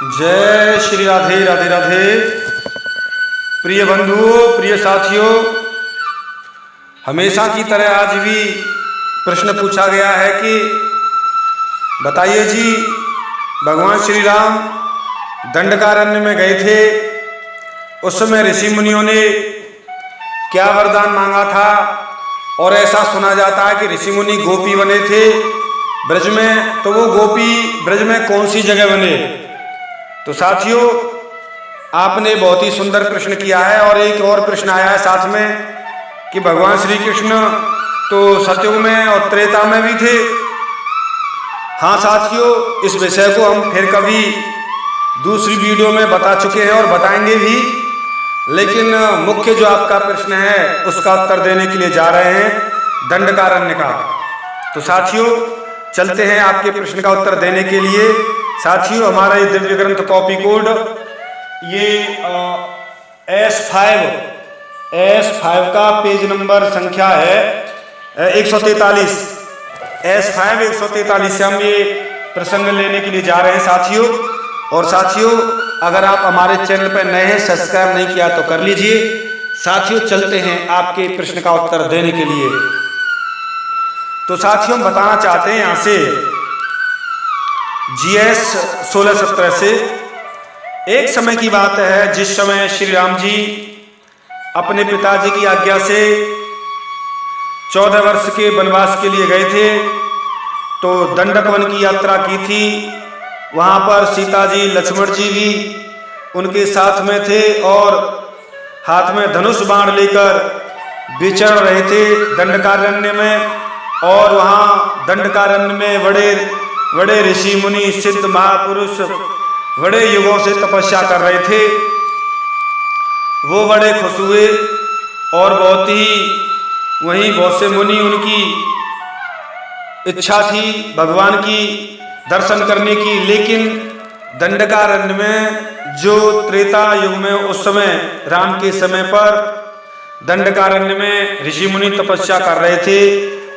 जय श्री राधे राधे राधे। प्रिय बंधुओं, प्रिय साथियों, हमेशा की तरह आज भी प्रश्न पूछा गया है कि बताइए जी, भगवान श्री राम दंडकारण्य में गए थे, उस समय ऋषि मुनियों ने क्या वरदान मांगा था। और ऐसा सुना जाता है कि ऋषि मुनि गोपी बने थे ब्रज में, तो वो गोपी ब्रज में कौन सी जगह बने। तो साथियों, आपने बहुत ही सुंदर प्रश्न किया है। और एक और प्रश्न आया है साथ में कि भगवान श्री कृष्ण तो सतयुग में और त्रेता में भी थे। हाँ साथियों, इस विषय को हम फिर कभी दूसरी वीडियो में बता चुके हैं और बताएंगे भी, लेकिन मुख्य जो आपका प्रश्न है उसका उत्तर देने के लिए जा रहे हैं दंडकारण्य का। तो साथियों, चलते हैं आपके प्रश्न का उत्तर देने के लिए। साथियों, हमारा ये दिव्य ग्रंथ कॉपी कोड ये S5 का पेज नंबर संख्या है 143। S5 143 से हम ये प्रसंग लेने के लिए जा रहे हैं साथियों। और साथियों, अगर आप हमारे चैनल पर नए हैं, सब्सक्राइब नहीं किया तो कर लीजिए। साथियों, चलते हैं आपके प्रश्न का उत्तर देने के लिए। तो साथियों, हम बताना चाहते हैं यहाँ से GS 1617 से एक समय की बात है जिस समय श्री राम जी अपने पिताजी की आज्ञा से 14 वर्ष के वनवास के लिए गए थे। तो दंडक वन की यात्रा की थी। वहां पर सीता जी, लक्ष्मण जी भी उनके साथ में थे और हाथ में धनुष बाण लेकर विचर रहे थे दंडकारण्य में। और वहां दंडकारण्य में बड़े ऋषि मुनि, सिद्ध महापुरुष बड़े युगों से तपस्या कर रहे थे। वो बड़े खुश हुए और बहुत से मुनि, उनकी इच्छा थी भगवान की दर्शन करने की। लेकिन दंडकारण्य में जो त्रेता युग में उस समय राम के समय पर दंडकारण्य में ऋषि मुनि तपस्या कर रहे थे,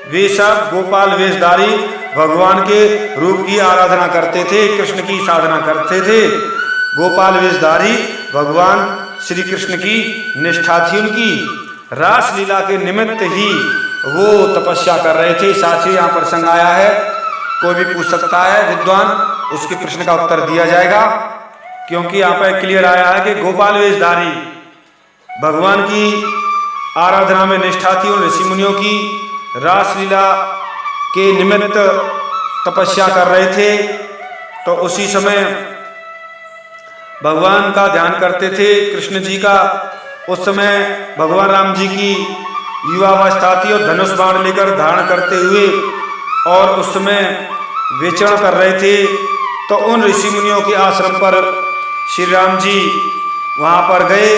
वे सब गोपाल वेशधारी भगवान के रूप की आराधना करते थे, कृष्ण की साधना करते थे। गोपाल वेशधारी भगवान श्री कृष्ण की निष्ठा थी उनकी। रास लीला के निमित्त ही वो तपस्या कर रहे थे। साथ ही यहाँ प्रसंग आया है, कोई भी पूछ सकता है विद्वान, उसके प्रश्न का उत्तर दिया जाएगा। क्योंकि यहाँ पर क्लियर आया है कि गोपाल वेशधारी भगवान की आराधना में निष्ठा थी उन ऋषि मुनियों की। रासलीला के निमित्त तपस्या कर रहे थे। तो उसी समय भगवान का ध्यान करते थे, कृष्ण जी का। उस समय भगवान राम जी की युवावस्था थी और धनुष बाण लेकर धारण करते हुए और उस समय विचरण कर रहे थे। तो उन ऋषि मुनियों के आश्रम पर श्री राम जी वहां पर गए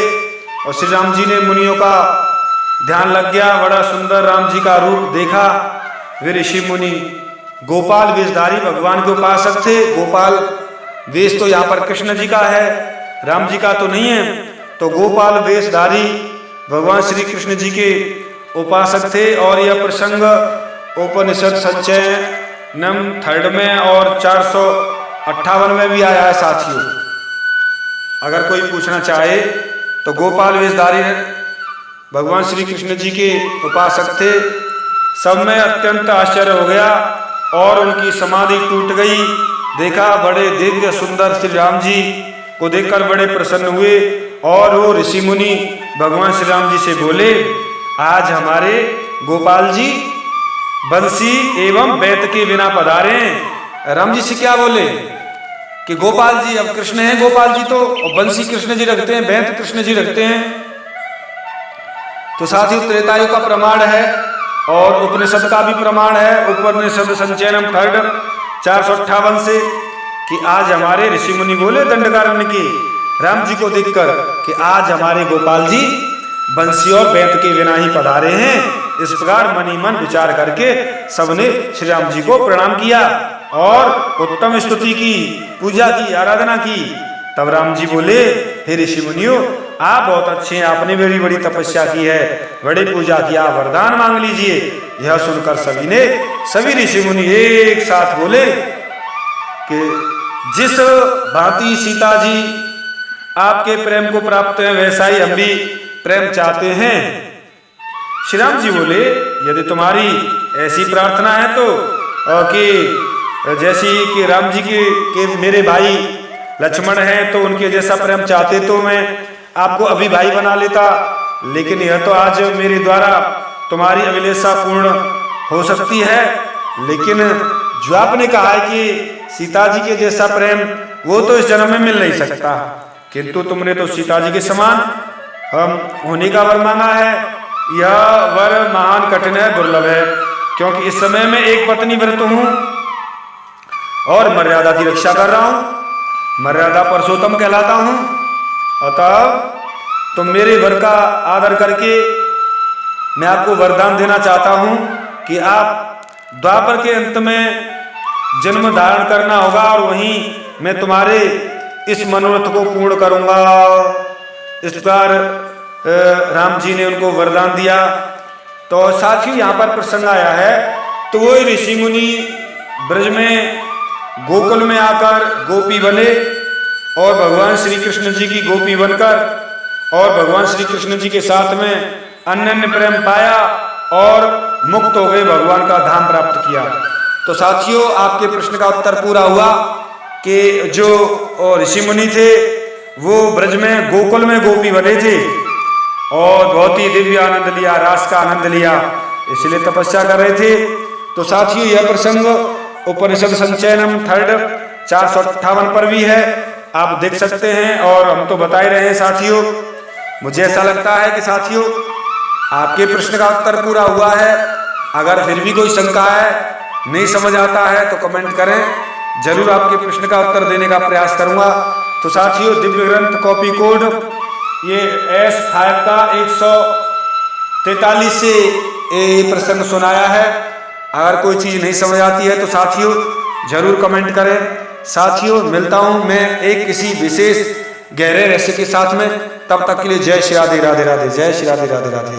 और श्री राम जी ने मुनियों का ध्यान लग गया। बड़ा सुंदर राम जी का रूप देखा। वे ऋषि मुनि गोपाल वेशधारी भगवान के उपासक थे। गोपाल वेश तो यहाँ पर कृष्ण जी का है, राम जी का तो नहीं है। तो गोपाल वेशधारी भगवान श्री कृष्ण जी के उपासक थे। और यह प्रसंग उपनिषद संचय नम 3 में और 458 में भी आया है साथियों। अगर कोई पूछना चाहे तो गोपाल वेशधारी भगवान श्री कृष्ण जी के उपासक थे। सब में अत्यंत आश्चर्य हो गया और उनकी समाधि टूट गई। देखा, बड़े दिव्य सुंदर श्री राम जी को देखकर बड़े प्रसन्न हुए। और वो ऋषि मुनि भगवान श्री राम जी से बोले, आज हमारे गोपाल जी बंसी एवं बैत के बिना पधारे। राम जी से क्या बोले कि गोपाल जी, अब कृष्ण है गोपाल जी तो, बंसी कृष्ण जी रखते हैं, बैत कृष्ण जी रखते हैं। तो साथियों, त्रेतायुग का प्रमाण है और उपनिषद का भी प्रमाण है। उपनिषद संचयनम 3 458 से कि आज हमारे ऋषि मुनि बोले दंडकारण्य के राम जी को देखकर कि आज हमारे गोपाल जी बंसी और बैत के बिना ही पधारे हैं। इस प्रकार मनी मन विचार करके सबने श्री राम जी को प्रणाम किया और उत्तम स्तुति की, पूजा की, आराधना की। तब राम जी बोले, हे ऋषि मुनियों, आप बहुत अच्छे हैं, आपने बड़ी बड़ी तपस्या की है, बड़ी पूजा की, आप वरदान मांग लीजिए। यह सुनकर सभी ऋषि मुनि एक साथ बोले कि जिस भांति सीता जी आपके प्रेम को प्राप्त है, वैसा ही हम भी प्रेम चाहते हैं। श्री राम जी बोले, यदि तुम्हारी ऐसी प्रार्थना है तो कि जैसी कि राम जी के मेरे भाई लक्ष्मण हैं तो उनके जैसा प्रेम चाहते तो मैं आपको अभी भाई बना लेता, लेकिन यह तो आज मेरे द्वारा तुम्हारी अभिलाषा पूर्ण हो सकती है। लेकिन जो आपने कहा है कि सीता जी के जैसा प्रेम वो तो इस जन्म में मिल नहीं सकता, किंतु तुमने तो सीता जी के समान हम होने का वर मांगा है। यह वर महान कठिन है, दुर्लभ है, क्योंकि इस समय मैं एक पत्नी व्रत हूं और मर्यादा की रक्षा कर रहा हूं, मर्यादा पुरुषोत्तम कहलाता हूं। अतः तुम मेरे वर का आदर करके मैं आपको वरदान देना चाहता हूं कि आप द्वापर के अंत में जन्म धारण करना होगा और वहीं मैं तुम्हारे इस मनोरथ को पूर्ण करूंगा। इस बार राम जी ने उनको वरदान दिया। तो साथियों, यहाँ पर प्रसंग आया है तो वो ऋषि मुनि ब्रज में गोकुल में आकर गोपी बने और भगवान श्री कृष्ण जी की गोपी बनकर और भगवान श्री कृष्ण जी के साथ में अनन्य प्रेम पाया और मुक्त हो गए, भगवान का धाम प्राप्त किया। तो साथियों, आपके प्रश्न का उत्तर पूरा हुआ कि जो ऋषि मुनि थे वो ब्रज में गोकुल में गोपी बने थे और बहुत ही दिव्य आनंद लिया, रास का आनंद लिया, इसलिए तपस्या कर रहे थे। तो साथियों, यह प्रसंग उपनिषद संचयनम 3 458 पर भी है, आप देख सकते हैं। और हम तो बता ही रहे हैं साथियों। मुझे ऐसा लगता है कि साथियों आपके प्रश्न का उत्तर पूरा हुआ है। अगर फिर भी कोई शंका है, नहीं समझ आता है तो कमेंट करें, जरूर आपके प्रश्न का उत्तर देने का प्रयास करूंगा। तो साथियों, दिव्य ग्रंथ कॉपी कोड ये S5 का 143 से ये प्रसंग सुनाया है। अगर कोई चीज नहीं समझ आती है तो साथियों जरूर कमेंट करें। साथियों, मिलता हूं मैं एक किसी विशेष गहरे रहस्य के साथ में, तब तक के लिए जय श्री राधे राधे राधे, जय श्री राधे राधे राधे।